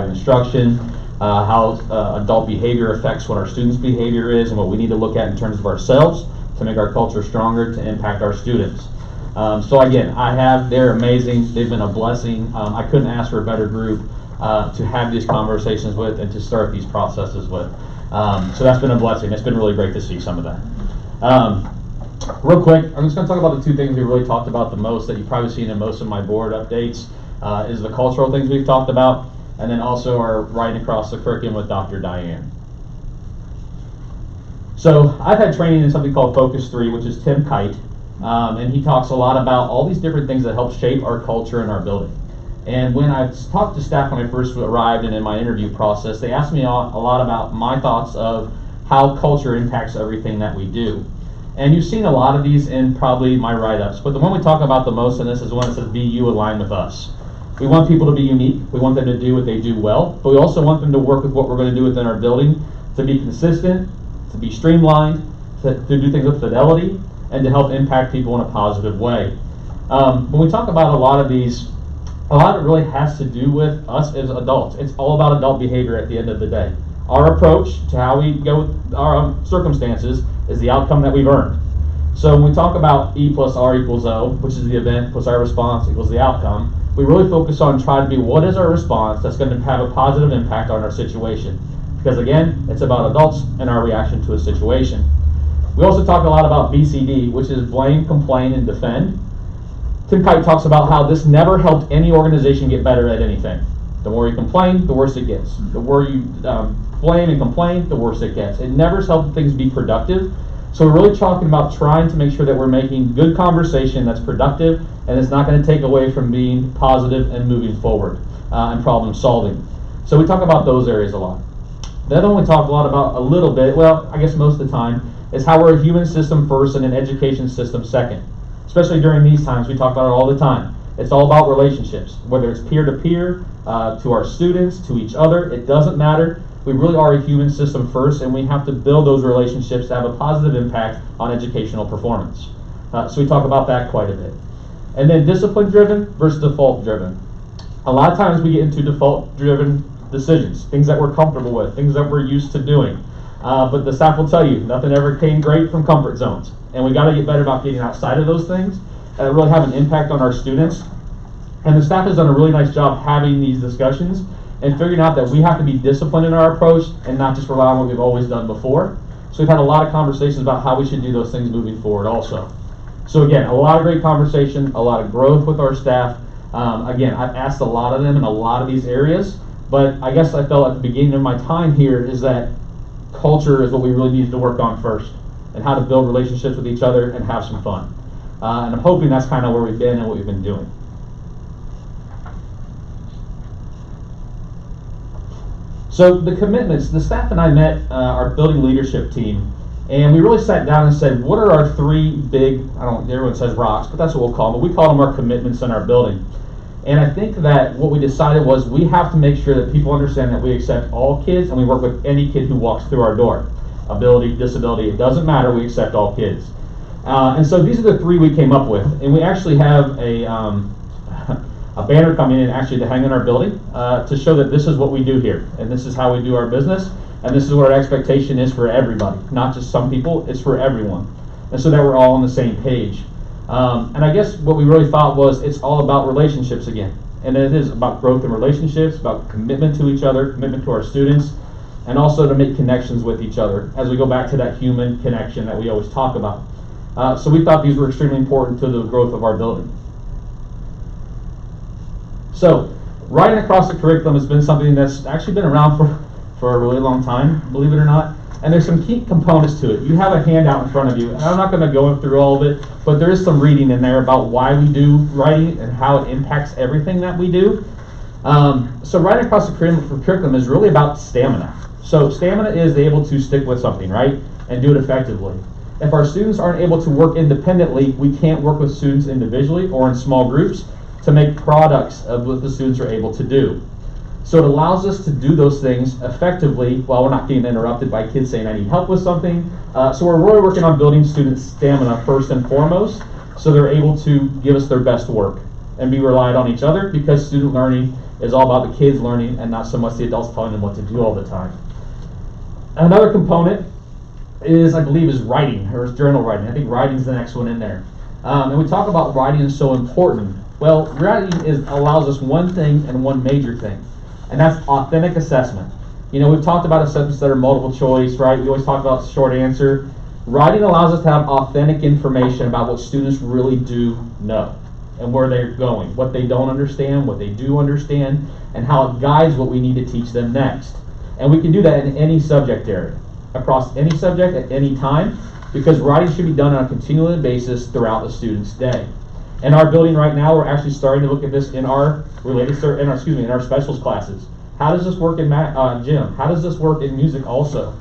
unified instruction, how adult behavior affects what our students' behavior is, and what we need to look at in terms of ourselves to make our culture stronger to impact our students. So again, they're amazing. They've been a blessing. I couldn't ask for a better group to have these conversations with and to start these processes with. So that's been a blessing. It's been really great to see some of that. Real quick, I'm just going to talk about the two things we really talked about the most that you've probably seen in most of my board updates, is the cultural things we've talked about, and then also our writing across the curriculum with Dr. Diane. So I've had training in something called Focus 3, which is Tim Kite, and he talks a lot about all these different things that help shape our culture and our building. And when I talked to staff when I first arrived and in my interview process, they asked me a lot about my thoughts of how culture impacts everything that we do. And you've seen a lot of these in probably my write-ups, but the one we talk about the most in this is the one that says, be you, align with us. We want people to be unique. We want them to do what they do well, but we also want them to work with what we're going to do within our building to be consistent, to be streamlined, to do things with fidelity, and to help impact people in a positive way. When we talk about a lot of these, a lot of it really has to do with us as adults. It's all about adult behavior at the end of the day. Our approach to how we go with our circumstances is the outcome that we've earned. So when we talk about E plus R equals O, which is the event plus our response equals the outcome, we really focus on trying to be what is our response that's going to have a positive impact on our situation. Because again, it's about adults and our reaction to a situation. We also talk a lot about BCD, which is blame, complain, and defend. Tim Kite talks about how this never helped any organization get better at anything. The more you complain, the worse it gets. The more you blame and complain, the worse it gets. It never helped things be productive. So we're really talking about trying to make sure that we're making good conversation that's productive and it's not going to take away from being positive and moving forward and problem solving. So we talk about those areas a lot. The other one we talk a lot about a little bit, well, I guess most of the time, is how we're a human system first and an education system second. Especially during these times, we talk about it all the time. It's all about relationships, whether it's peer-to-peer, to our students, to each other, it doesn't matter. We really are a human system first, and we have to build those relationships to have a positive impact on educational performance. So we talk about that quite a bit. And then discipline-driven versus default-driven. A lot of times we get into default-driven decisions, things that we're comfortable with, things that we're used to doing. But the staff will tell you, nothing ever came great from comfort zones. And we got to get better about getting outside of those things and really have an impact on our students. And the staff has done a really nice job having these discussions and figuring out that we have to be disciplined in our approach and not just rely on what we've always done before. So we've had a lot of conversations about how we should do those things moving forward also. So again, a lot of great conversation, a lot of growth with our staff. Again, I've asked a lot of them in a lot of these areas, but I guess I felt at the beginning of my time here is that culture is what we really need to work on first, and how to build relationships with each other and have some fun. And I'm hoping that's kind of where we've been and what we've been doing. So the commitments, the staff and I met our building leadership team, and we really sat down and said, what are our three big, everyone says rocks, but that's what we'll call them, but we call them our commitments in our building. And I think that what we decided was we have to make sure that people understand that we accept all kids and we work with any kid who walks through our door. Ability, disability, it doesn't matter, we accept all kids. And so these are the three we came up with. And we actually have a banner coming in actually to hang in our building to show that this is what we do here. And this is how we do our business. And this is what our expectation is for everybody. Not just some people, it's for everyone. And so that we're all on the same page. And I guess what we really thought was it's all about relationships again. And it is about growth in relationships, about commitment to each other, commitment to our students, and also to make connections with each other as we go back to that human connection that we always talk about. So we thought these were extremely important to the growth of our building. So writing across the curriculum has been something that's actually been around for a really long time, believe it or not. And there's some key components to it. You have a handout in front of you, and I'm not going to go through all of it, but there is some reading in there about why we do writing and how it impacts everything that we do. So writing across the curriculum is really about stamina. So stamina is able to stick with something, right, and do it effectively. If our students aren't able to work independently, we can't work with students individually or in small groups to make products of what the students are able to do. So it allows us to do those things effectively while we're not getting interrupted by kids saying, I need help with something. So we're really working on building student stamina first and foremost, so they're able to give us their best work and be relied on each other, because student learning is all about the kids learning and not so much the adults telling them what to do all the time. Another component is, I believe, is writing, or is journal writing. I think writing is the next one in there. And we talk about writing is so important. Well, writing allows us one thing and one major thing, and that's authentic assessment. You know, we've talked about assessments that are multiple choice, right? We always talk about short answer. Writing allows us to have authentic information about what students really do know and where they're going, what they don't understand, what they do understand, and how it guides what we need to teach them next. And we can do that in any subject area, across any subject at any time, because writing should be done on a continual basis throughout the student's day. In our building right now, we're actually starting to look at this in our in our specials classes. How does this work in gym? How does this work in music also,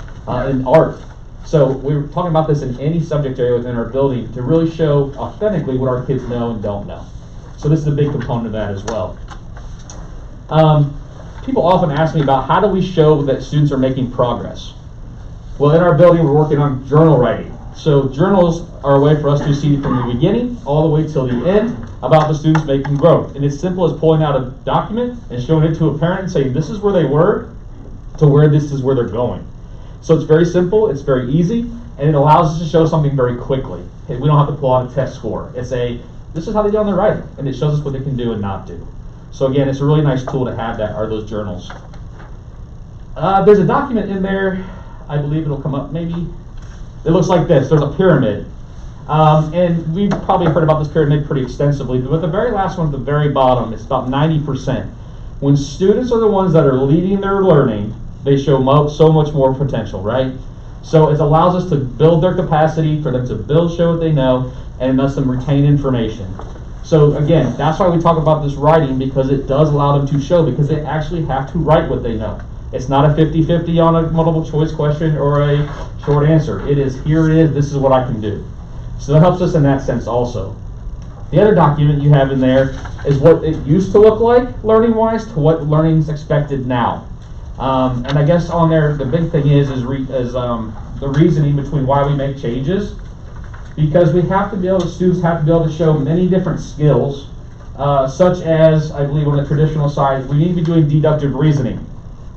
in art? So we're talking about this in any subject area within our building to really show authentically what our kids know and don't know. So this is a big component of that as well. People often ask me about how do we show that students are making progress? Well, in our building, we're working on journal writing. So journals are a way for us to see from the beginning all the way till the end about the students making growth. And it's simple as pulling out a document and showing it to a parent and saying, this is where they were to where this is where they're going. So it's very simple, it's very easy, and it allows us to show something very quickly. We don't have to pull out a test score. It's this is how they do on their writing, and it shows us what they can do and not do. So again, it's a really nice tool to have that, are those journals. There's a document in there, I believe it'll come up maybe. It looks like this, there's a pyramid. And we've probably heard about this pyramid pretty extensively, but the very last one at the very bottom, it's about 90%. When students are the ones that are leading their learning, they show so much more potential, right? So it allows us to build their capacity, for them to show what they know, and thus them retain information. So again, that's why we talk about this writing, because it does allow them to show, because they actually have to write what they know. It's not a 50-50 on a multiple choice question or a short answer. It is, here it is, this is what I can do. So that helps us in that sense also. The other document you have in there is what it used to look like learning-wise to what learning's expected now. And I guess on there, the big thing is the reasoning between why we make changes, because we have to be able, students have to be able to show many different skills, such as, I believe on the traditional side, we need to be doing deductive reasoning.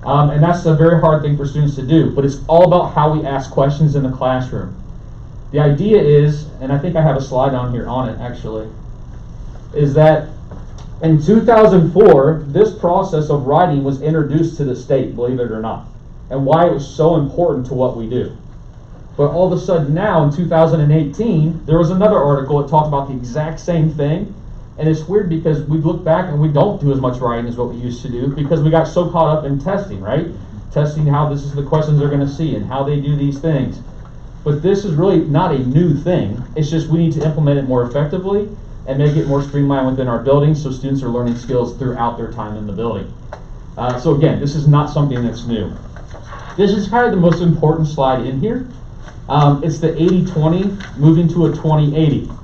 And that's a very hard thing for students to do, but it's all about how we ask questions in the classroom. The idea is, and I think I have a slide on here on it actually, is that in 2004, this process of writing was introduced to the state, believe it or not, and why it was so important to what we do. But all of a sudden now, in 2018, there was another article that talked about the exact same thing, and it's weird because we look back and we don't do as much writing as what we used to do because we got so caught up in testing, right? Testing how this is the questions they're going to see and how they do these things. But this is really not a new thing. It's just we need to implement it more effectively and make it more streamlined within our building so students are learning skills throughout their time in the building. So again, this is not something that's new. This is kind of the most important slide in here. It's the 80-20 moving to a 20-80.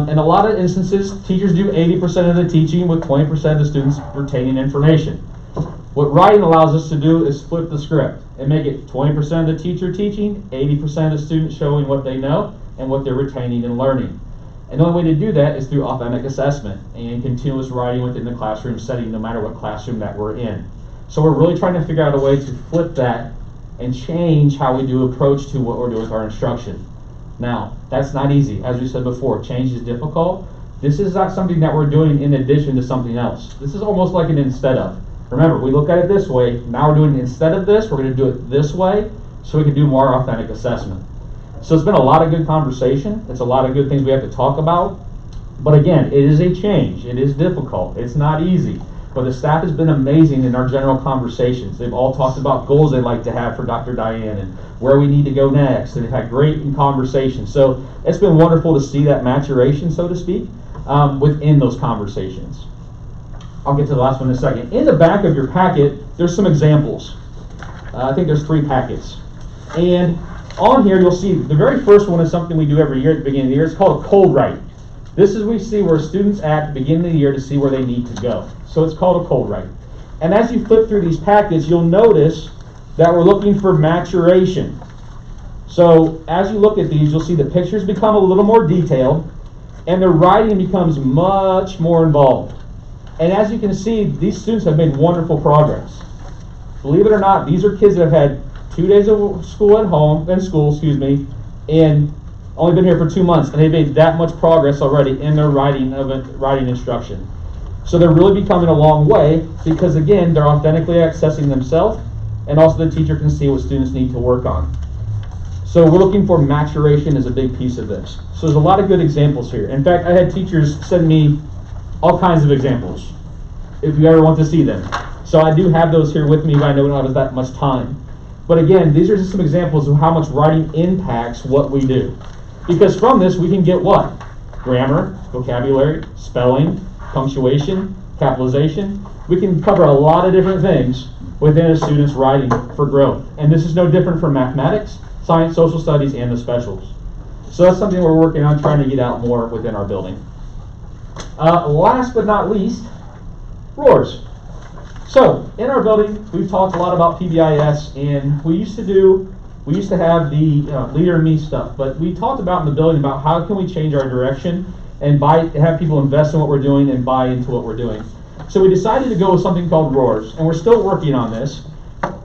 In a lot of instances, teachers do 80% of the teaching with 20% of the students retaining information. What writing allows us to do is flip the script and make it 20% of the teacher teaching, 80% of the students showing what they know and what they're retaining and learning. And the only way to do that is through authentic assessment and continuous writing within the classroom setting, no matter what classroom that we're in. So we're really trying to figure out a way to flip that and change how we do approach to what we're doing with our instruction. Now, that's not easy. As we said before, change is difficult. This is not something that we're doing in addition to something else. This is almost like an instead of. Remember, we look at it this way. Now we're doing instead of this, we're going to do it this way so we can do more authentic assessment. So it's been a lot of good conversation. It's a lot of good things we have to talk about. But again, it is a change. It is difficult. It's not easy. But the staff has been amazing in our general conversations. They've all talked about goals they'd like to have for Dr. Diane and where we need to go next. And they've had great conversations. So it's been wonderful to see that maturation, so to speak, within those conversations. I'll get to the last one in a second. In the back of your packet, there's some examples. I think there's 3 packets. And on here, you'll see the very first one is something we do every year at the beginning of the year. It's called a cold write. This is we see where students at the beginning of the year to see where they need to go. So it's called a cold write. And as you flip through these packets, you'll notice that we're looking for maturation. So as you look at these, you'll see the pictures become a little more detailed and the writing becomes much more involved. And as you can see, these students have made wonderful progress. Believe it or not, these are kids that have had 2 days of school at home, and only been here for 2 months, and they've made that much progress already in their writing instruction. So they're really becoming a long way because, again, they're authentically accessing themselves, and also the teacher can see what students need to work on. So we're looking for maturation as a big piece of this. So there's a lot of good examples here. In fact, I had teachers send me all kinds of examples if you ever want to see them. So I do have those here with me, but I know we don't have that much time. But again, these are just some examples of how much writing impacts what we do. Because from this, we can get what? Grammar, vocabulary, spelling, punctuation, capitalization. We can cover a lot of different things within a student's writing for growth. And this is no different from mathematics, science, social studies, and the specials. So that's something we're working on trying to get out more within our building. Last but not least, roars. So in our building, we've talked a lot about PBIS, and we used to have the leader and me stuff, but we talked about in the building about how can we change our direction and have people invest in what we're doing and buy into what we're doing. So we decided to go with something called roars, and we're still working on this,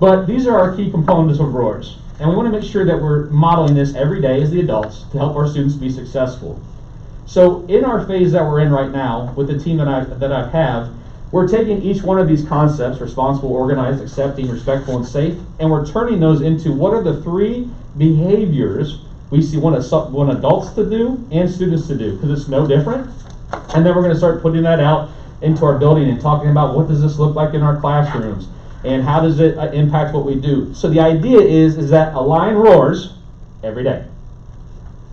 but these are our key components of roars. And we want to make sure that we're modeling this every day as the adults to help our students be successful. So in our phase that we're in right now, with the team that I have, we're taking each one of these concepts, responsible, organized, accepting, respectful, and safe, and we're turning those into what are the 3 behaviors we see want adults to do and students to do, because it's no different. And then we're going to start putting that out into our building and talking about what does this look like in our classrooms and how does it impact what we do. So the idea is that a lion roars every day.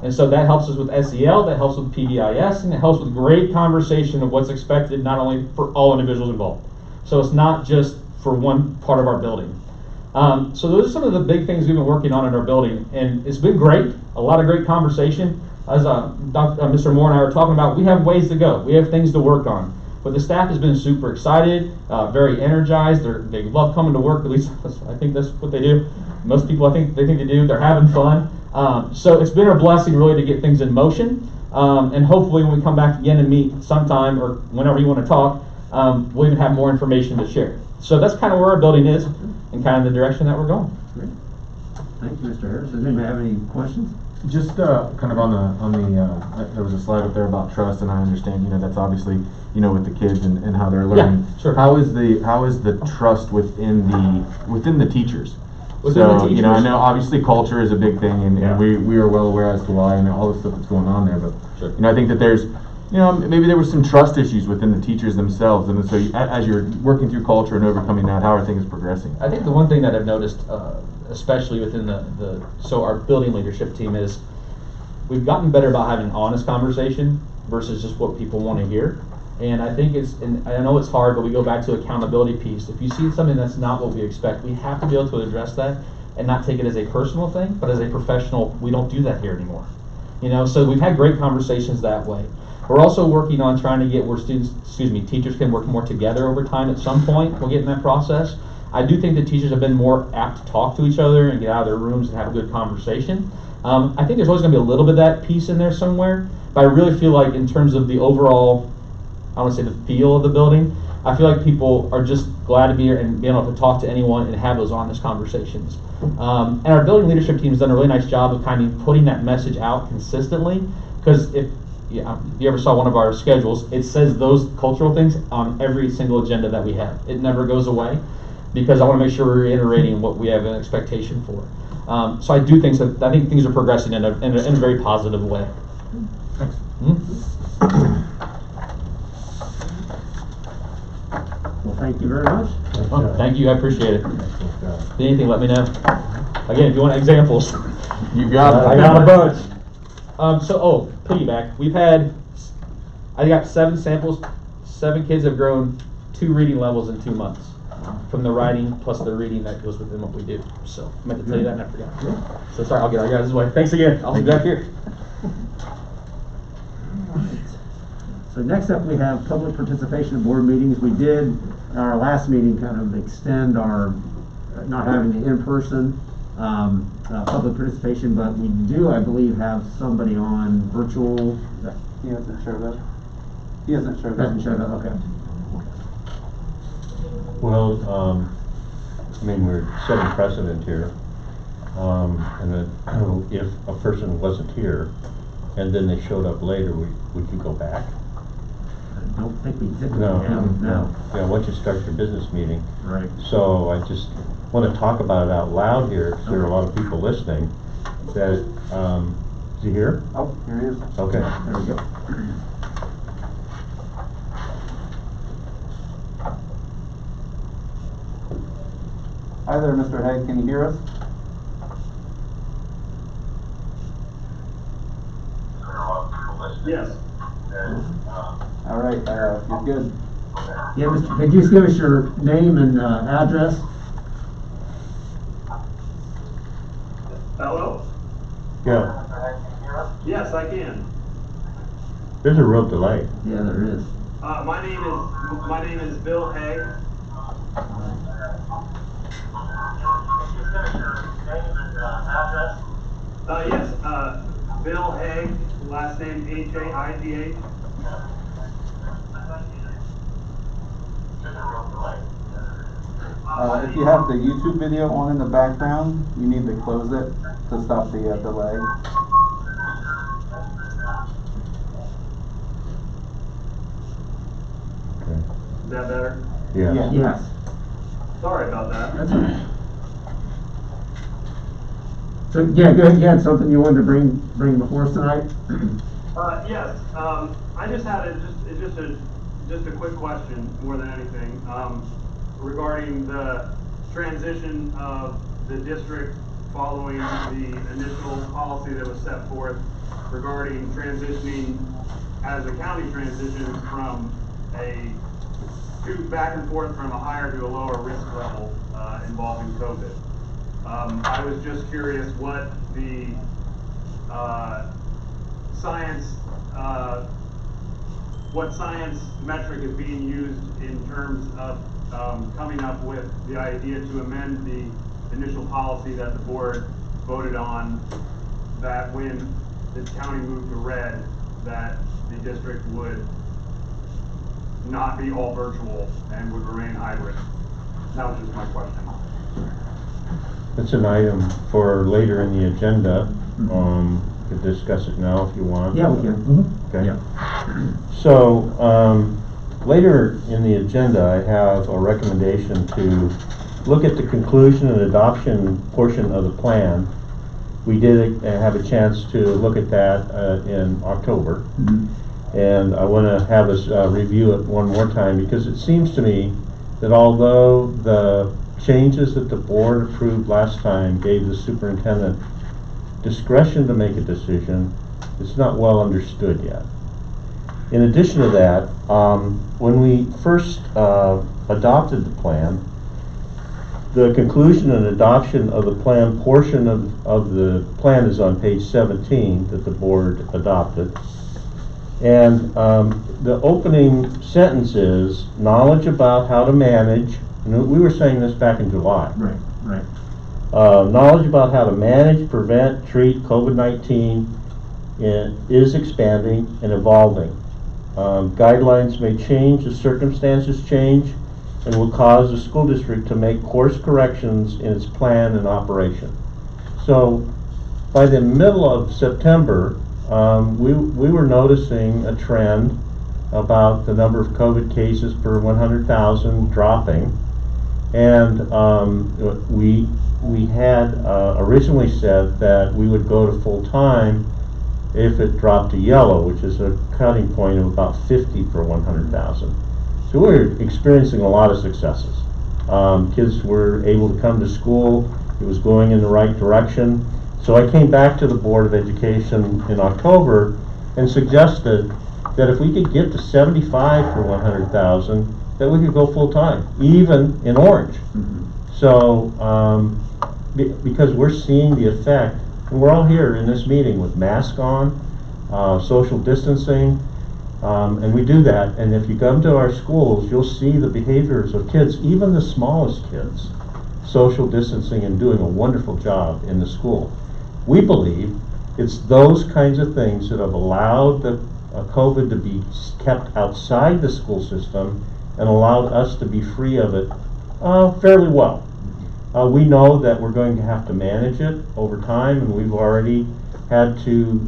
And so that helps us with SEL, that helps with PBIS, and it helps with great conversation of what's expected not only for all individuals involved. So it's not just for one part of our building. So those are some of the big things we've been working on in our building, and it's been great, a lot of great conversation. As Mr. Moore and I were talking about, we have ways to go, we have things to work on. But the staff has been super excited, very energized. They love coming to work, at least I think that's what they do. Most people they think they do, they're having fun. So it's been a blessing really to get things in motion, and hopefully when we come back again and meet sometime or whenever you want to talk, we'll even have more information to share. So that's kind of where our building is and kind of the direction that we're going. Great. Thank you, Mr. Harris. Does anybody have any questions? Just kind of on the there was a slide up there about trust, and I understand that's obviously with the kids and how they're learning. Yeah, sure. How is the trust within the teachers? Within the teachers? I know obviously culture is a big thing, and Yeah. we are well aware as to why and all the stuff that's going on there. But Sure. I think that there's maybe there was some trust issues within the teachers themselves, and so as you're working through culture and overcoming that, how are things progressing? I think the one thing that I've noticed, especially within our building leadership team, is we've gotten better about having an honest conversation versus just what people want to hear. And I think and I know it's hard, but we go back to accountability piece. If you see something that's not what we expect, we have to be able to address that and not take it as a personal thing, but as a professional. We don't do that here anymore. So we've had great conversations that way. We're also working on trying to get where teachers can work more together over time at some point. We'll get in that process. I do think that teachers have been more apt to talk to each other and get out of their rooms and have a good conversation. I think there's always going to be a little bit of that piece in there somewhere, but I really feel like in terms of the overall, I want to say the feel of the building, I feel like people are just glad to be here and being able to talk to anyone and have those honest conversations. And our building leadership team has done a really nice job of kind of putting that message out consistently, because if you ever saw one of our schedules, it says those cultural things on every single agenda that we have. It never goes away, because I want to make sure we're reiterating what we have an expectation for. So I do think I think things are progressing in a very positive way. Thanks. Mm-hmm. Well, thank you very much. Well, thank you, I appreciate it. If anything, let me know. Again, if you want examples, You got it. I got a bunch. Piggyback. I got 7 samples. 7 kids have grown 2 reading levels in 2 months from the writing plus the reading that goes within what we do. So I meant to tell you that and I forgot. So sorry, I'll get out of this way. Thanks again. I'll be back here. So next up we have public participation in board meetings. We did, our last meeting, kind of extend our not having the in-person public participation, but we do, I believe, have somebody on virtual. He hasn't showed up. He hasn't showed up. Hasn't showed up, okay. Well, I mean, we're setting precedent here. And that if a person wasn't here and then they showed up later, would you go back? I don't think we did. No. No. Yeah, once you start your business meeting. Right. So I just want to talk about it out loud here, because there are a lot of people listening. That, is he here? Oh, here he is. Okay. There we go. Hi there, Mr. Haig, can you hear us? Yes. All right, you're good. Yeah, Mr. Could you just give us your name and address? Hello? Yeah. Yes, I can. There's a real delay. Yeah, there is. My name is Bill Haig. Yes, Bill Haig, last name H-A-I-G-H. If you have the YouTube video on in the background, you need to close it to stop the delay. Okay. Is that better? Yeah. Yes. Sorry about that. That's okay. So, yeah, go ahead. You had something you wanted to bring before us tonight? Yes, I just had just a quick question more than anything, regarding the transition of the district following the initial policy that was set forth regarding transitioning, as a county transition from back and forth from a higher to a lower risk level, involving COVID. I was just curious what the science metric is being used in terms of coming up with the idea to amend the initial policy that the board voted on, that when the county moved to red, that the district would not be all virtual and would remain hybrid. That was just my question. It's an item for later in the agenda. We could discuss it now if you want. Yeah, we can. Okay. Yeah. So, later in the agenda, I have a recommendation to look at the conclusion and adoption portion of the plan. We did have a chance to look at that in October. And I want to have us review it one more time, because it seems to me that although the changes that the board approved last time gave the superintendent discretion to make a decision, it's not well understood yet. In addition to that, when we first adopted the plan, the conclusion and adoption of the plan portion of the plan is on page 17 that the board adopted. And the opening sentence is knowledge about how to manage, and we were saying this back in July. Right. Knowledge about how to manage, prevent, treat COVID-19 is expanding and evolving. Guidelines may change as circumstances change, and will cause the school district to make course corrections in its plan and operation. So by the middle of September, we were noticing a trend about the number of COVID cases per 100,000 dropping, and we had originally said that we would go to full time if it dropped to yellow, which is a cutting point of about 50 per 100,000. So we were experiencing a lot of successes. Kids were able to come to school. It was going in the right direction. So I came back to the Board of Education in October and suggested that if we could get to 75 per 100,000, that we could go full time, even in Orange. So because we're seeing the effect, and we're all here in this meeting with masks on, social distancing, and we do that. And if you come to our schools, you'll see the behaviors of kids, even the smallest kids, social distancing and doing a wonderful job in the school. We believe it's those kinds of things that have allowed the COVID to be kept outside the school system and allowed us to be free of it Fairly well. We know that we're going to have to manage it over time, and we've already had to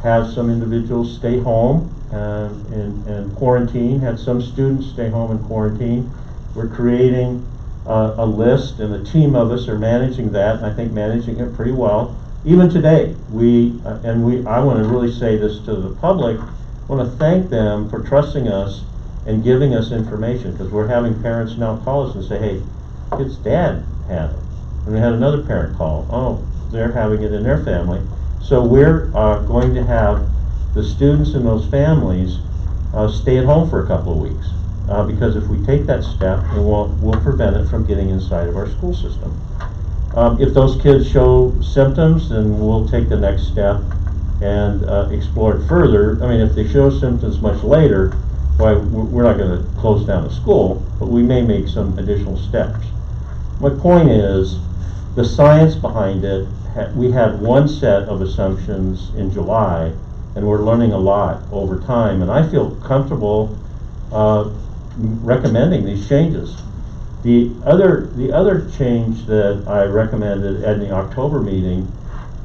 have some individuals stay home and quarantine, had some students stay home and quarantine. We're creating a list, and a team of us are managing that, and I think managing it pretty well. Even today, I want to really say this to the public, I want to thank them for trusting us and giving us information, because we're having parents now call us and say, hey, kid's dad had it. And we had another parent call, oh, they're having it in their family. So we're going to have the students in those families stay at home for a couple of weeks. Because if we take that step, we'll prevent it from getting inside of our school system. If those kids show symptoms, then we'll take the next step and explore it further. I mean, if they show symptoms much later, why, we're not going to close down the school, but we may make some additional steps. My point is, the science behind it, we had one set of assumptions in July, and we're learning a lot over time, and I feel comfortable recommending these changes. The other change that I recommended at the October meeting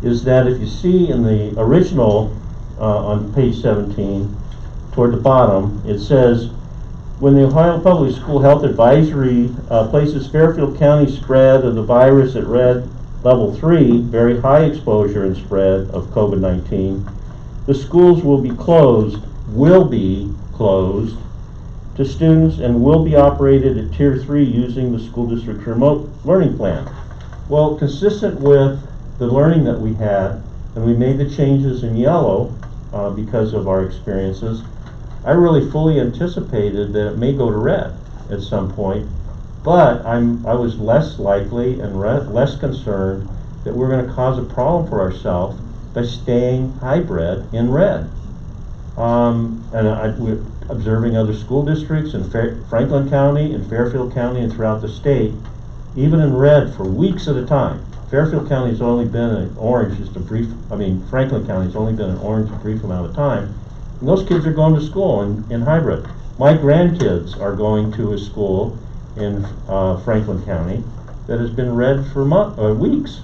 is that if you see in the original on page 17, toward the bottom, it says, when the Ohio Public School Health Advisory places Fairfield County spread of the virus at red level 3, very high exposure and spread of COVID-19, the schools will be closed to students and will be operated at Tier 3 using the school district's remote learning plan. Well, consistent with the learning that we had, and we made the changes in yellow because of our experiences, I really fully anticipated that it may go to red at some point, but I was less likely and less concerned that we're going to cause a problem for ourselves by staying hybrid in red. We're observing other school districts in Franklin County and Fairfield County and throughout the state, even in red for weeks at a time. Fairfield County's only been in orange Franklin County's only been in orange a brief amount of time. And those kids are going to school in hybrid. My grandkids are going to a school in Franklin County that has been red for weeks,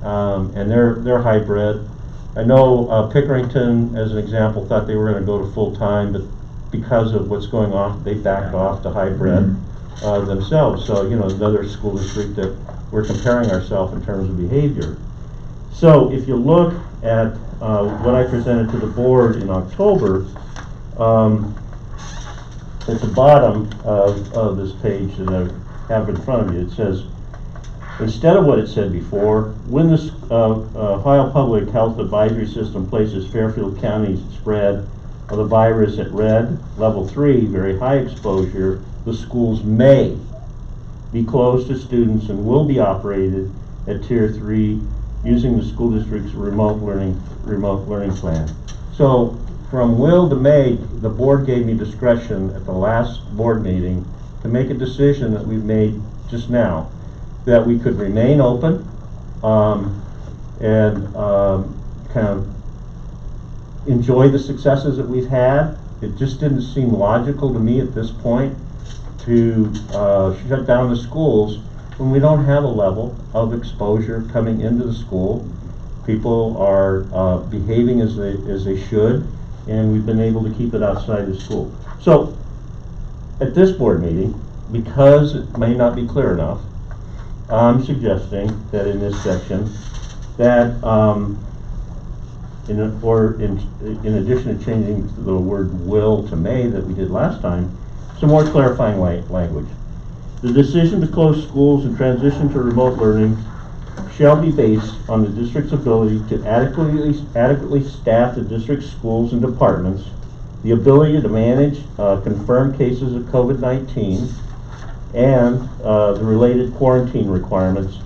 and they're hybrid. I know Pickerington, as an example, thought they were going to go to full time, but because of what's going on, they backed off to hybrid themselves. So another school district that we're comparing ourselves in terms of behavior. So if you look at what I presented to the board in October, at the bottom of this page that I have in front of you, it says, instead of what it said before, when the Ohio Public Health Advisory System places Fairfield County's spread of the virus at red, level 3, very high exposure, the schools may be closed to students and will be operated at Tier 3 using the school district's remote learning plan. So from will to may, the board gave me discretion at the last board meeting to make a decision that we've made just now, that we could remain open and kind of enjoy the successes that we've had. It just didn't seem logical to me at this point to shut down the schools when we don't have a level of exposure coming into the school. People are behaving as they should, and we've been able to keep it outside the school. So at this board meeting, because it may not be clear enough, I'm suggesting that in this section that in addition to changing the word will to may that we did last time, some more clarifying language. The decision to close schools and transition to remote learning shall be based on the district's ability to adequately staff the district's schools and departments, the ability to manage confirmed cases of COVID-19 and the related quarantine requirements,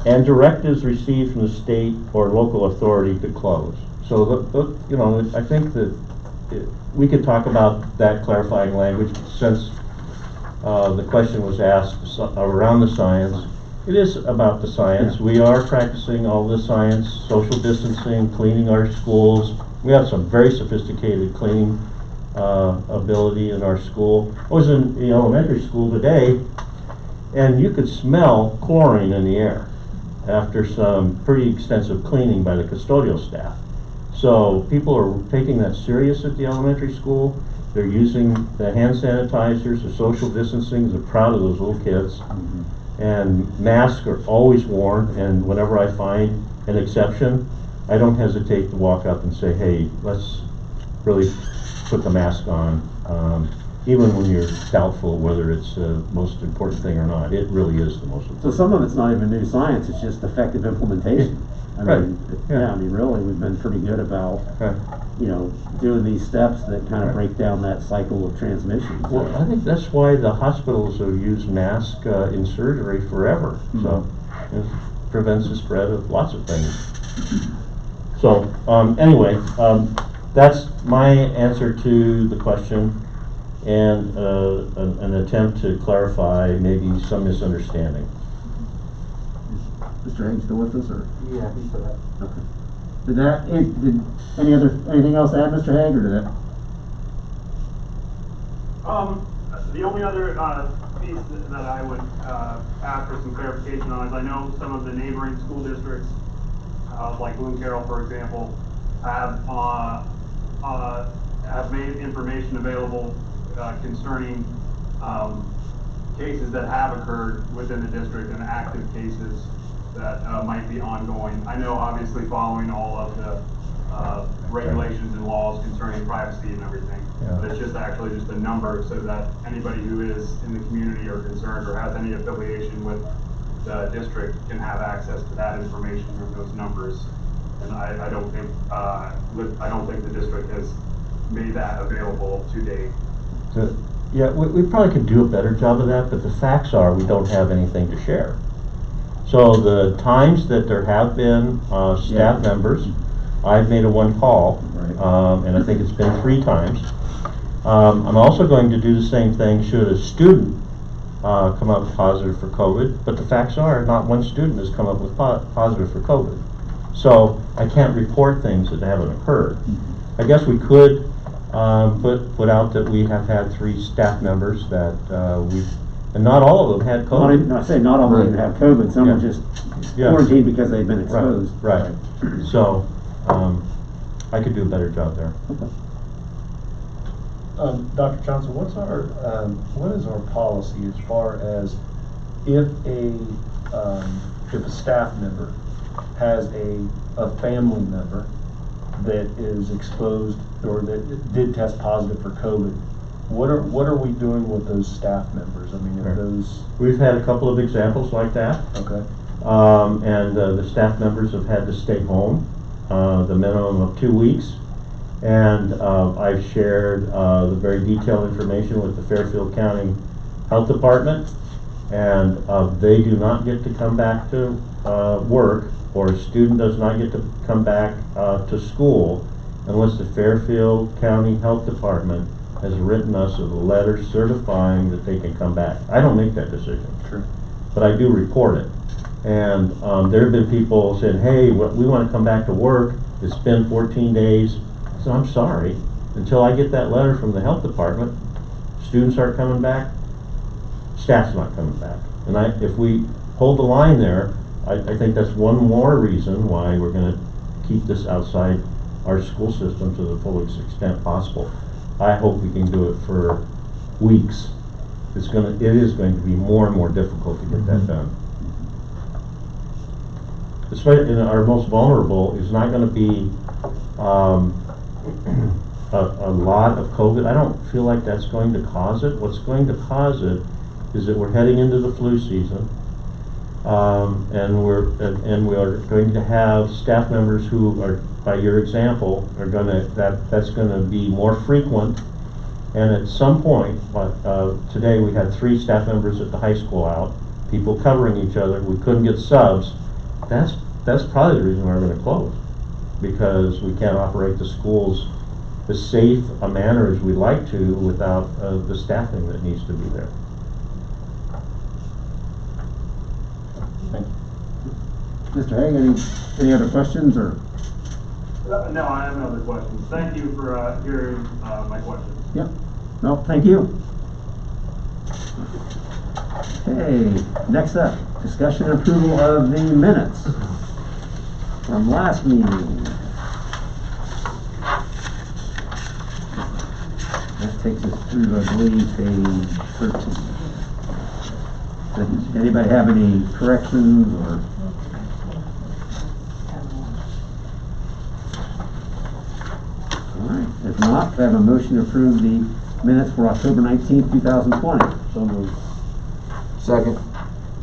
and directives received from the state or local authority to close. So, I think that we could talk about that clarifying language since the question was asked around the science. It is about the science. We are practicing all the science, social distancing, cleaning our schools. We have some very sophisticated cleaning ability in our school. I was in the elementary school today, And you could smell chlorine in the air after some pretty extensive cleaning by the custodial staff. So people are taking that serious at the elementary school. They're using the hand sanitizers, the social distancing. They're proud of those little kids. And masks are always worn, and whenever I find an exception, I don't hesitate to walk up and say, hey, let's really put the mask on, even when you're doubtful whether it's the most important thing or not. It really is the most important. So some of it's not even new science, it's just effective implementation. I Right. mean, yeah, I mean, really, we've been pretty good about, Right. you know, doing these steps that kind of break down that cycle of transmission. So- Well, I think that's why the hospitals have used masks in surgery forever. So it prevents the spread of lots of things. So anyway, that's my answer to the question, and an attempt to clarify maybe some misunderstanding. Mr. Haig still with us, or? Yeah, he said that. Okay. Did anything else to add, Mr. Haig, or did that? The only other piece that I would ask for some clarification on is I know some of the neighboring school districts, like Bloom Carroll, for example, have made information available concerning cases that have occurred within the district and active cases that might be ongoing. I know, obviously, following all of the regulations and laws concerning privacy and everything, but it's just actually just a number so that anybody who is in the community or concerned or has any affiliation with the district can have access to that information or those numbers. And I don't think the district has made that available to date. So, yeah, we probably could do a better job of that, but the facts are we don't have anything to share. So the times that there have been staff members, I've made a one call, and I think it's been 3 times. I'm also going to do the same thing should a student come up positive for COVID, but the facts are not one student has come up with positive for COVID. So I can't report things that haven't occurred. I guess we could put out that we have had 3 staff members that and not all of them had COVID. I say not all of them have COVID, some were just quarantined because they've been exposed. Right. So I could do a better job there. Dr. Johnson, what is our policy as far as if a staff member has a family member that is exposed or that did test positive for COVID? What are we doing with those staff members? I mean, if those... We've had a couple of examples like that. Okay. And the staff members have had to stay home the minimum of 2 weeks. And I've shared the very detailed information with the Fairfield County Health Department, and they do not get to come back to work, or a student does not get to come back to school unless the Fairfield County Health Department has written us a letter certifying that they can come back. I don't make that decision, but I do report it. And there have been people saying, hey, we want to come back to work, it's been 14 days. So I'm sorry, until I get that letter from the health department, students aren't coming back, staff's not coming back. And if we hold the line there, I think that's one more reason why we're going to keep this outside our school system to the fullest extent possible. I hope we can do it for weeks. It is going to be more and more difficult to get that done. Especially in our most vulnerable is not going to be a lot of COVID. I don't feel like that's going to cause it. What's going to cause it is that we're heading into the flu season, and we are going to have staff members who are, by your example, are going to that's going to be more frequent. And at some point, today we had 3 staff members at the high school out, people covering each other. We couldn't get subs. That's probably the reason why we're going to close, because we can't operate the schools as safe a manner as we'd like to without the staffing that needs to be there. Thank you. Mr. Haig, any other questions, or? No, I have no other questions. Thank you for hearing my questions. Yep. No, thank you. Okay. Okay, next up, discussion and approval of the minutes from last meeting. That takes us through, I believe, page 13. Does anybody have any corrections or? All right, if not, do I have a motion to approve the minutes for October 19th, 2020? So moved. Second.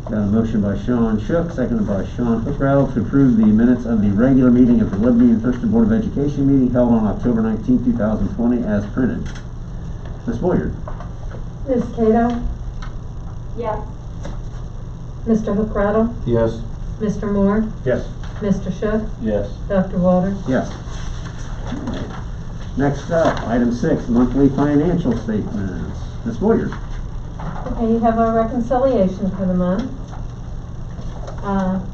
Got a motion by Sean Shook, seconded by Sean Hookrattle to approve the minutes of the regular meeting of the Union-Thurston Board of Education meeting held on October 19, 2020 as printed. Ms. Boyer? Ms. Cato? Yes. Mr. Hookrattle? Yes. Mr. Moore? Yes. Mr. Shook? Yes. Dr. Walters? Yes. Next up, item 6, monthly financial statements. Ms. Boyer? Okay, you have our reconciliation for the month.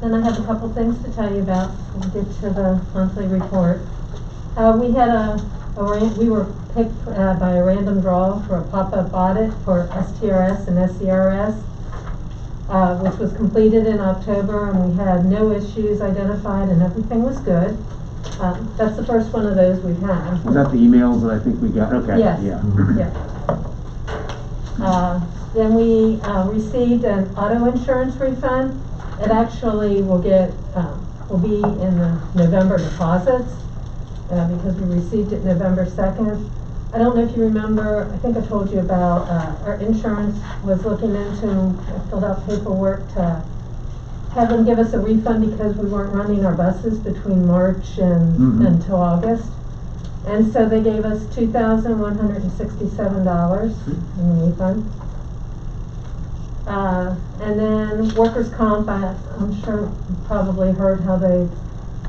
Then I have a couple things to tell you about when we get to the monthly report. We had we were picked by a random draw for a pop-up audit for STRS and SERS, which was completed in October, and we had no issues identified and everything was good. That's the first one of those we've had. Was that the emails that I think we got? Okay. Yes. Yeah. Yeah. Then we received an auto insurance refund. It actually will be in the November deposits because we received it November 2nd. I don't know if you remember, I think I told you about our insurance was looking into, filled out paperwork to have them give us a refund because we weren't running our buses between March and until August. And so they gave us $2,167 in refund. And then workers' comp, I'm sure you probably heard how they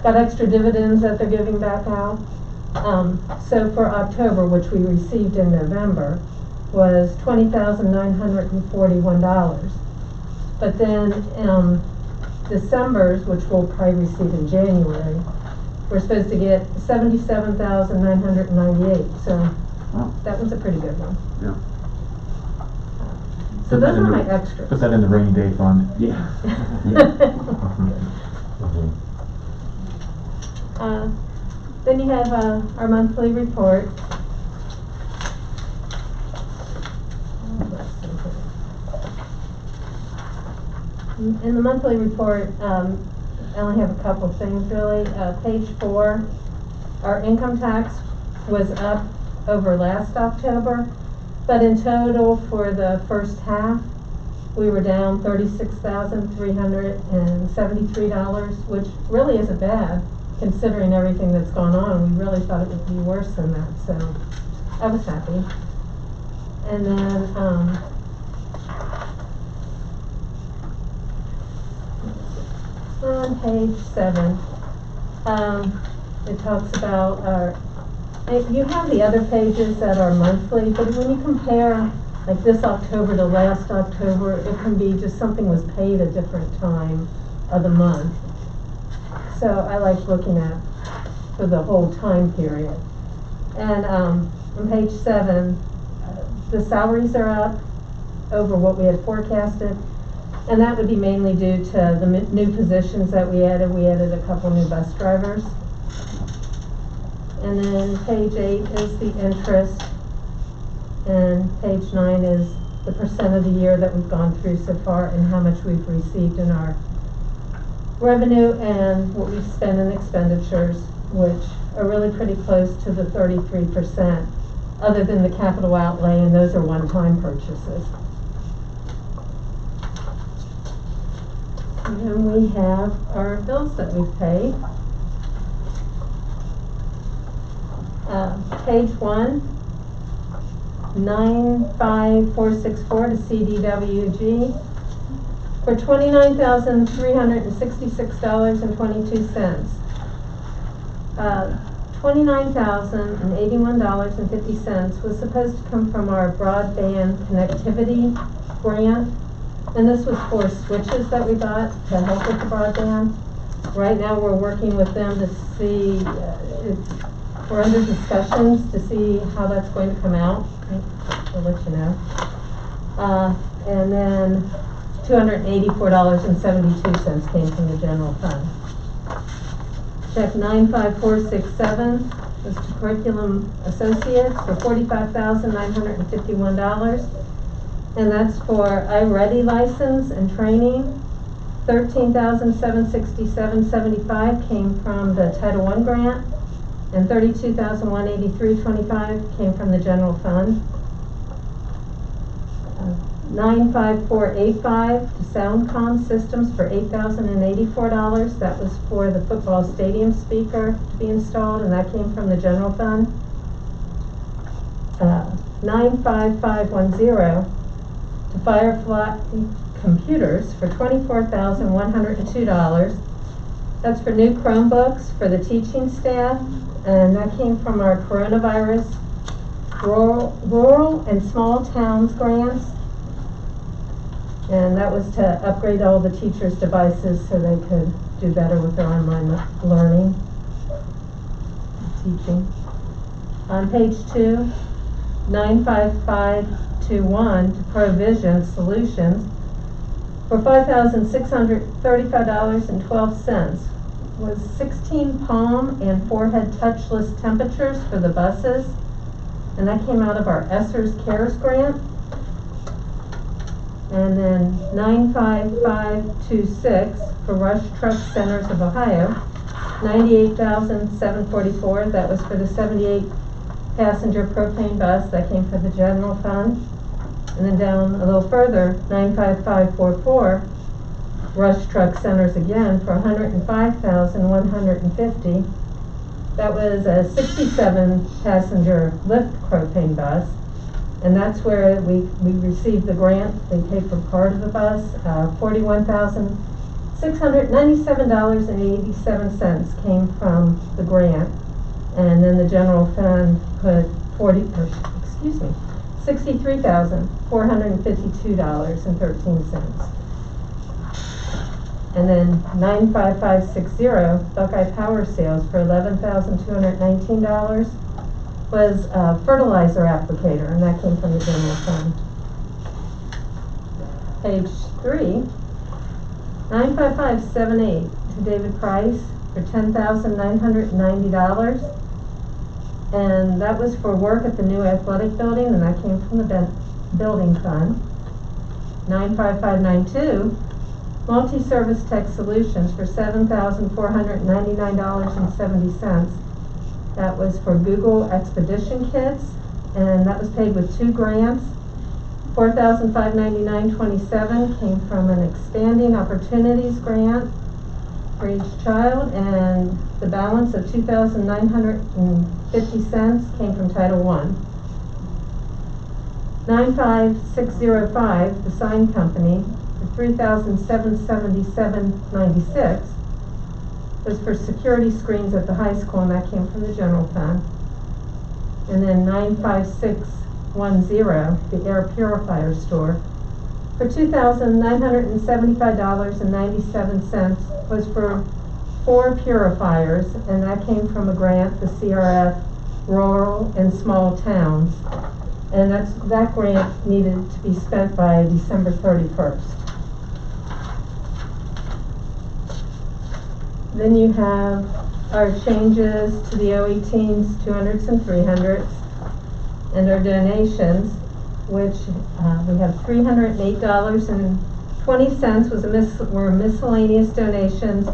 got extra dividends that they're giving back out. So for October, which we received in November, was $20,941. But then December's, which we'll probably receive in January, we're supposed to get $77,998. So Wow. that was a pretty good one. Yeah. So those are my extras. Put that in the rainy day fund. Yeah. Then you have our monthly report. In the monthly report, I only have a couple of things really. Page 4, our income tax was up over last October, but in total for the first half, we were down $36,373, which really isn't bad considering everything that's gone on. We really thought it would be worse than that, so I was happy. And then on page 7, it talks about you have the other pages that are monthly, but when you compare like this October to last October, it can be just something was paid a different time of the month. So I like looking at for the whole time period. And on page 7, the salaries are up over what we had forecasted. And that would be mainly due to the new positions that we added. We added a couple new bus drivers. And then page 8 is the interest. And page 9 is the percent of the year that we've gone through so far and how much we've received in our revenue and what we've spent in expenditures, which are really pretty close to the 33%, other than the capital outlay, and those are one-time purchases. And then we have our bills that we've paid. Page 1, 95464 to CDWG for $29,366.22. $29,081.50 was supposed to come from our broadband connectivity grant, and this was for switches that we got to help with the broadband. Right now we're working with them to see, we're under discussions to see how that's going to come out. I'll let you know. And then $284.72 came from the general fund. Check 95467 was to Curriculum Associates for $45,951. And that's for iReady license and training. $13,767.75 came from the Title I grant, and $32,183.25 came from the general fund. 95485 to SoundCom Systems for $8,084. That was for the football stadium speaker to be installed, and that came from the general fund. 95510 to Firefly Computers for $24,102. That's for new Chromebooks for the teaching staff, and that came from our coronavirus rural and small towns grants. And that was to upgrade all the teachers' devices so they could do better with their online learning, teaching. On page 2, 95521 to Provision Solutions for $5,635.12 was 16 palm and forehead touchless temperatures for the buses, and that came out of our Esser's Cares grant. And then 95526 for Rush Truck Centers of Ohio, $98,744. That was for the 78 passenger propane bus that came from the general fund. And then down a little further, 95544, Rush Truck Centers again for $105,150. That was a 67 passenger lift propane bus. And that's where we received the grant. They paid for part of the bus. $41,697.87 came from the grant. And then the general fund put $63,452.13. And then 95560, Buckeye Power Sales for $11,219 was a fertilizer applicator, and that came from the general fund. Page 3, 95578 to David Price for $10,990. And that was for work at the new athletic building, and that came from the building fund. 95592, Multi-Service Tech Solutions for $7,499.70. That was for Google Expedition Kits, and that was paid with 2 grants. $4,599.27 came from an Expanding Opportunities grant for each child, and the balance of $2,950 came from Title I. 95605, the Sign Company, for $3,777.96. was for security screens at the high school, and that came from the general fund. And then 95610, the air purifier store, for $2,975.97 was for 4 purifiers, and that came from a grant, the CRF Rural and Small Towns. And that grant needed to be spent by December 31st. Then you have our changes to the OE teams, 200s and 300s, and our donations, which we have $308.20 were miscellaneous donations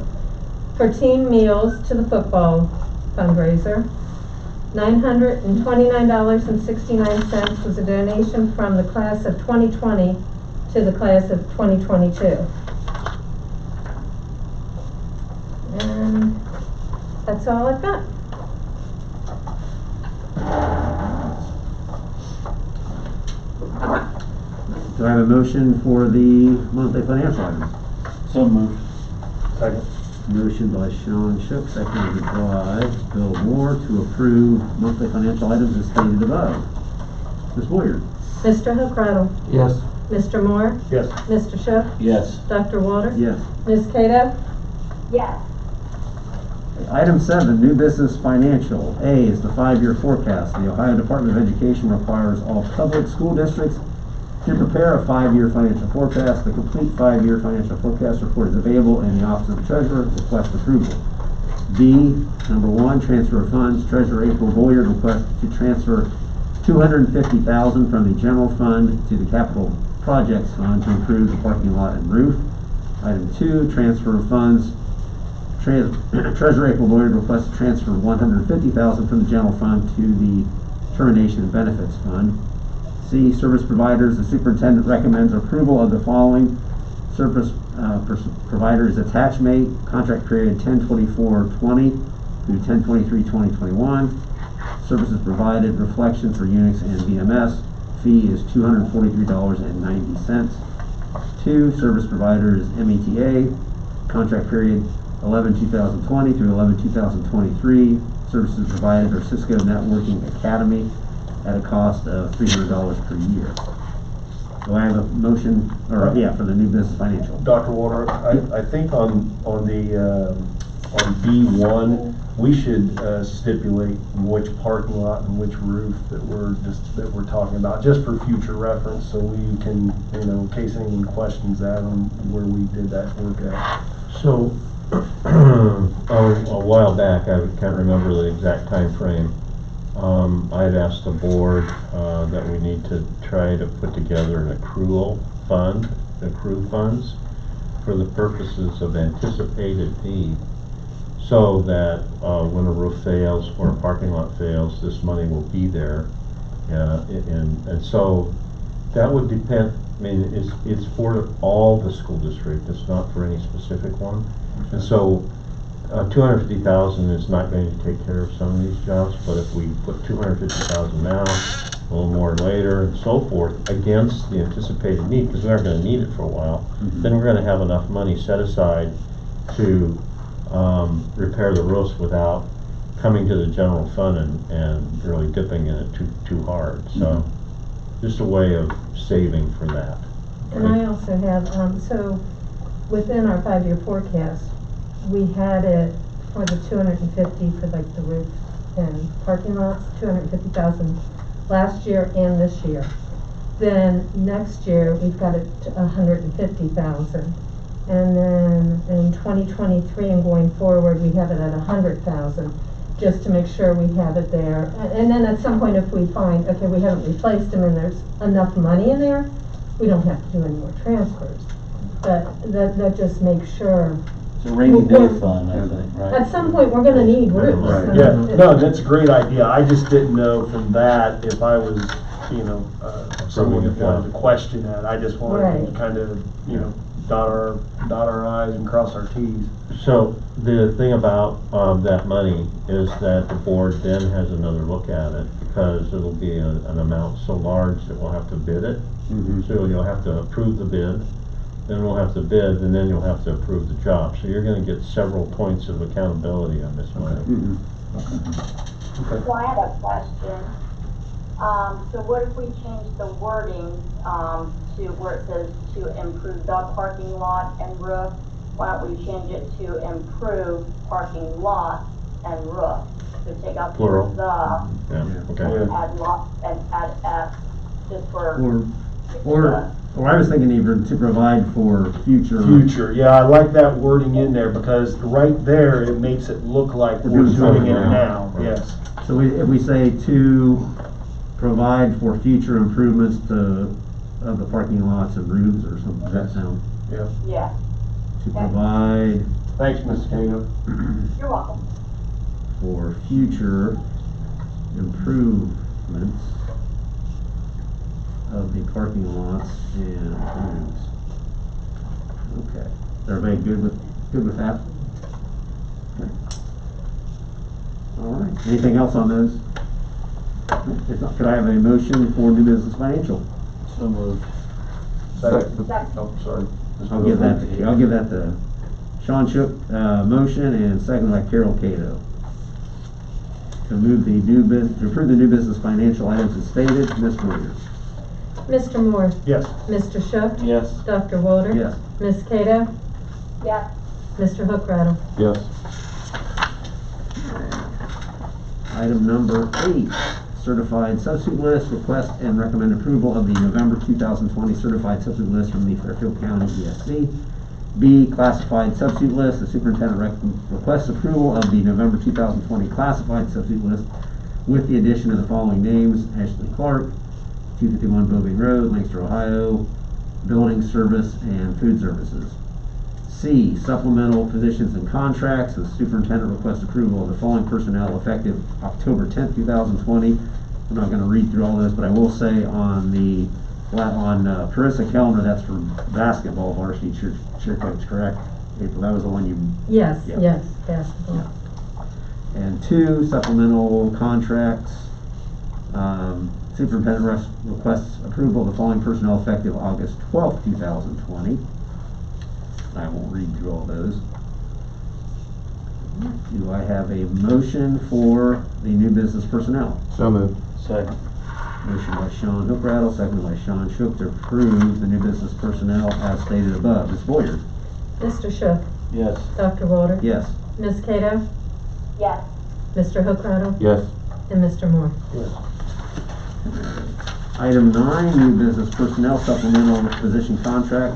for team meals to the football fundraiser. $929.69 was a donation from the class of 2020 to the class of 2022. And that's all I've got. Do I have a motion for the monthly financial items? So moved. Second. Motion by Sean Shook, seconded by Bill Moore to approve monthly financial items as stated above. Ms. Boyer? Mr. Hocradle? Yes. Mr. Moore? Yes. Mr. Shook? Yes. Dr. Walters? Yes. Ms. Cato? Yes. Item 7, new business financial. A is the 5-year forecast. The Ohio Department of Education requires all public school districts To prepare a 5-year financial forecast, the complete 5-year financial forecast report is available in the Office of the Treasurer. Request approval. B, number 1, transfer of funds. Treasurer April Boyer requests to transfer $250,000 from the general fund to the capital projects fund to improve the parking lot and roof. Item 2, transfer of funds. Treasurer April Boyer requests to transfer $150,000 from the general fund to the termination and benefits fund. C, service providers. The superintendent recommends approval of the following service providers: Attachmate, contract period 10/24/20 through 10/23/2021. Services provided, Reflection for Unix and VMS. Fee is $243.90. 2, service provider is META, contract period 11/2020 through 11/2023. Services provided are Cisco Networking Academy at a cost of $300 per year. Do I have a motion, or for the new business financial? Dr. Walter, I think on B1, we should stipulate which parking lot and which roof that we're talking about, just for future reference, so we can, in case anyone questions that on where we did that work at. So, a while back, I can't remember the exact time frame, I had asked the board that we need to try to put together an accrue funds for the purposes of anticipated need, so that when a roof fails or a parking lot fails, this money will be there. And so that would depend. I mean, it's for all the school district. It's not for any specific one. And so $250,000 is not going to take care of some of these jobs, but if we put $250,000 now, a little more later, and so forth, against the anticipated need, because we aren't going to need it for a while, then we're going to have enough money set aside to repair the roofs without coming to the general fund and really dipping in it too hard. So just a way of saving for that. And I also have, so within our 5-year forecast, we had it for the 250 for like the roof and parking lots, 250,000 last year and this year. Then next year we've got it to 150,000, and then in 2023 and going forward we have it at 100,000, just to make sure we have it there. And then at some point, if we find, okay, we haven't replaced them and there's enough money in there, we don't have to do any more transfers. But that just makes sure. It's a rainy day fund, I think, right? At some point, we're gonna need roofs. Right. Yeah, no, that's a great idea. I just didn't know from that if I was, someone that wanted to question that. I just wanted to kind of, dot our I's and cross our T's. So the thing about that money is that the board then has another look at it, because it'll be an amount so large that we'll have to bid it. So you'll have to approve the bid, then we'll have to bid, and then you'll have to approve the job. So you're going to get several points of accountability on this money. Okay. So I have a question. So what if we change the wording to where it says to improve the parking lot and roof? Why don't we change it to improve parking lot and roof? So take out Plural. the Okay. and add lot and add F just for Or I was thinking even to provide for future. Yeah, I like that wording in there, because right there, it makes it look like we're doing it now, yes. So if we say to provide for future improvements of the parking lots and roofs or something, does that sound? Yeah. To provide Thanks, Ms. Cato. You're welcome. for future improvements of the parking lots and roofs. Okay. Is everybody good with that? Okay. All right. Anything else on those? If not, could I have a motion for new business financial? So moved. Second. Oh, sorry. I'll give that to Sean Shook, motion, and second by Carol Cato. To approve the new business financial items as stated. Ms. Boyer. Mr. Moore? Yes. Mr. Shook? Yes. Dr. Walter? Yes. Ms. Cato? Yes. Mr. Hookrattle? Yes. Item number 8, certified substitute list, request and recommend approval of the November 2020 certified substitute list from the Fairfield County ESC. B, classified substitute list, the superintendent requests approval of the November 2020 classified substitute list with the addition of the following names: Ashley Clark, 251 Boving Road, Lancaster, Ohio, building service and food services. C, supplemental positions and contracts, the superintendent requests approval of the following personnel effective October 10th, 2020. I'm not going to read through all this, but I will say on Carissa Kellner, that's for basketball varsity cheer coach, correct? April, that was the one you... Yes, Yeah. yes, basketball. Yeah. And 2, supplemental contracts. Superintendent requests approval of the following personnel effective August 12th, 2020. I won't read through all those. Do I have a motion for the new business personnel? So moved. Second. Motion by Sean Hookrattle, seconded by Sean Shook to approve the new business personnel as stated above. Ms. Boyer? Mr. Shook, Yes. Dr. Walter, Yes. Ms. Cato, yes, Mr. Hookrattle, Yes. and Mr. Moore. Yes. Item 9, new business personnel supplemental position contract.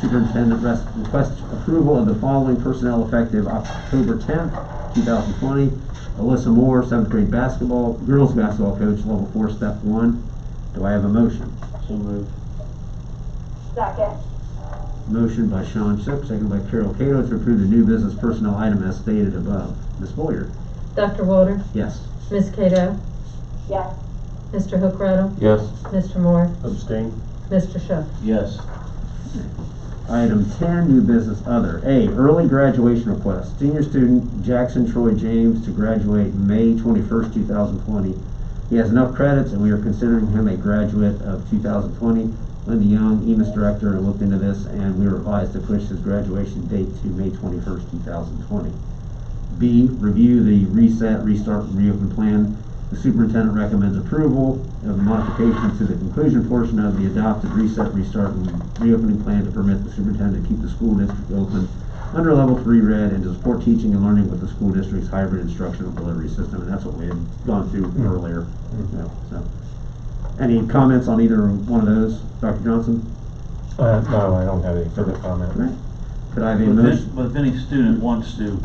Superintendent requests approval of the following personnel effective October 10th, 2020. Alyssa Moore, 7th grade girls basketball coach, level 4, step 1. Do I have a motion? So moved. second, Motion by Sean Shook, seconded by Carol Cato to approve the new business personnel item as stated above. Ms. Boyer? Dr. Walter, Yes. Ms. Cato, yes, Mr. Hookrattle, Yes. Mr. Moore, Abstain? Mr. Shook. Yes. Item 10, new business other. A, early graduation request. Senior student Jackson Troy James to graduate May 21st, 2020. He has enough credits and we are considering him a graduate of 2020. Linda Young, EMIS director, looked into this and we were advised to push his graduation date to May 21st, 2020. B, review the reset, restart, and reopen plan. The superintendent recommends approval of the modification to the conclusion portion of the adopted reset, restart, and reopening plan to permit the superintendent to keep the school district open under level 3 red and to support teaching and learning with the school district's hybrid instructional delivery system. And that's what we had gone through earlier. You know, so. Any comments on either one of those, Dr. Johnson? No, I don't have any further comment. All right. Could I have a But motion? if any student wants to,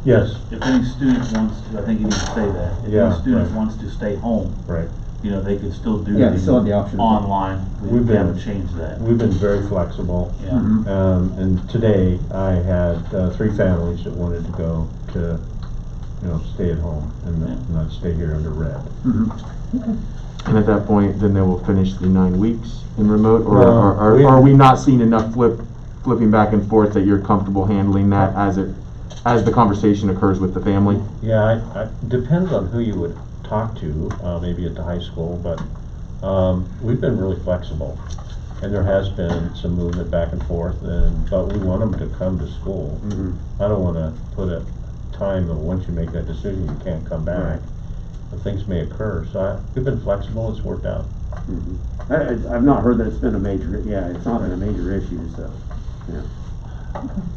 Yes, if any student wants to, I think you need to say that. If Yeah, any student right. wants to stay home, right. you know, they could still do Yeah, they still have the option. online. We've We been- haven't changed that. We've been very flexible. Yeah. Mhm. And today I had 3 families that wanted to go to, stay at home and not stay here under red. Mhm. And at that point, then they will finish the 9 weeks in remote, or No, are we not seeing enough flipping back and forth that you're comfortable handling that as the conversation occurs with the family? Yeah, depends on who you would talk to, maybe at the high school, but we've been really flexible. And there has been some movement back and forth, but we want them to come to school. Mhm. I don't want to put a time that once you make that decision, you can't come back. Right. But things may occur, so we've been flexible, it's worked out. Mhm. I've not heard that it's been a major, it's not been a major issue, so, yeah.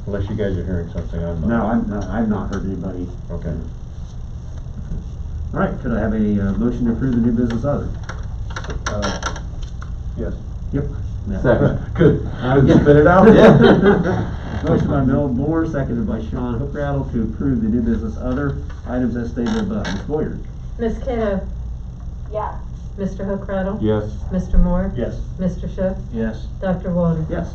Unless you guys are hearing something I'm No, not. I've not heard anybody. Okay. All right, could I have a motion to approve the new business other? Yes. Yep. Second. Good. I'll Spit it out. Motion by Bill Moore, seconded by Sean Hookrattle to approve the new business other items as stated above. Ms. Boyer? Ms. Cato, yes, Mr. Hookrattle, Yes. Mr. Moore, Yes. Mr. Shook, Yes. Dr. Walter. Yes.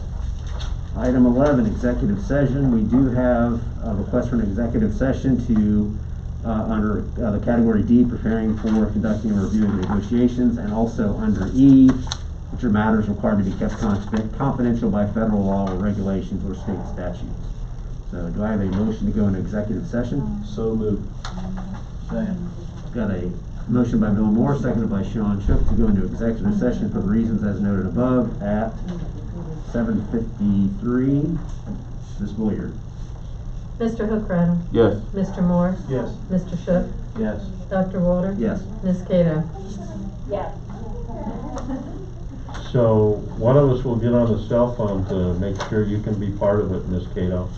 Item 11, executive session. We do have a request for an executive session to, under the category D, preparing for conducting and reviewing negotiations, and also under E, which are matters required to be kept confidential by federal law or regulations or state statutes. So do I have a motion to go into executive session? So moved. Second. Got a motion by Bill Moore, seconded by Sean Shook to go into executive session for the reasons as noted above at 7:53. Ms. Boyer? Mr. Hookrattle, Yes. Mr. Moore, Yes. Mr. Shook, Yes. Dr. Walter. Yes. Ms. Cato. yes. So one of us will get on the cell phone to make sure you can be part of it, Ms. Cato.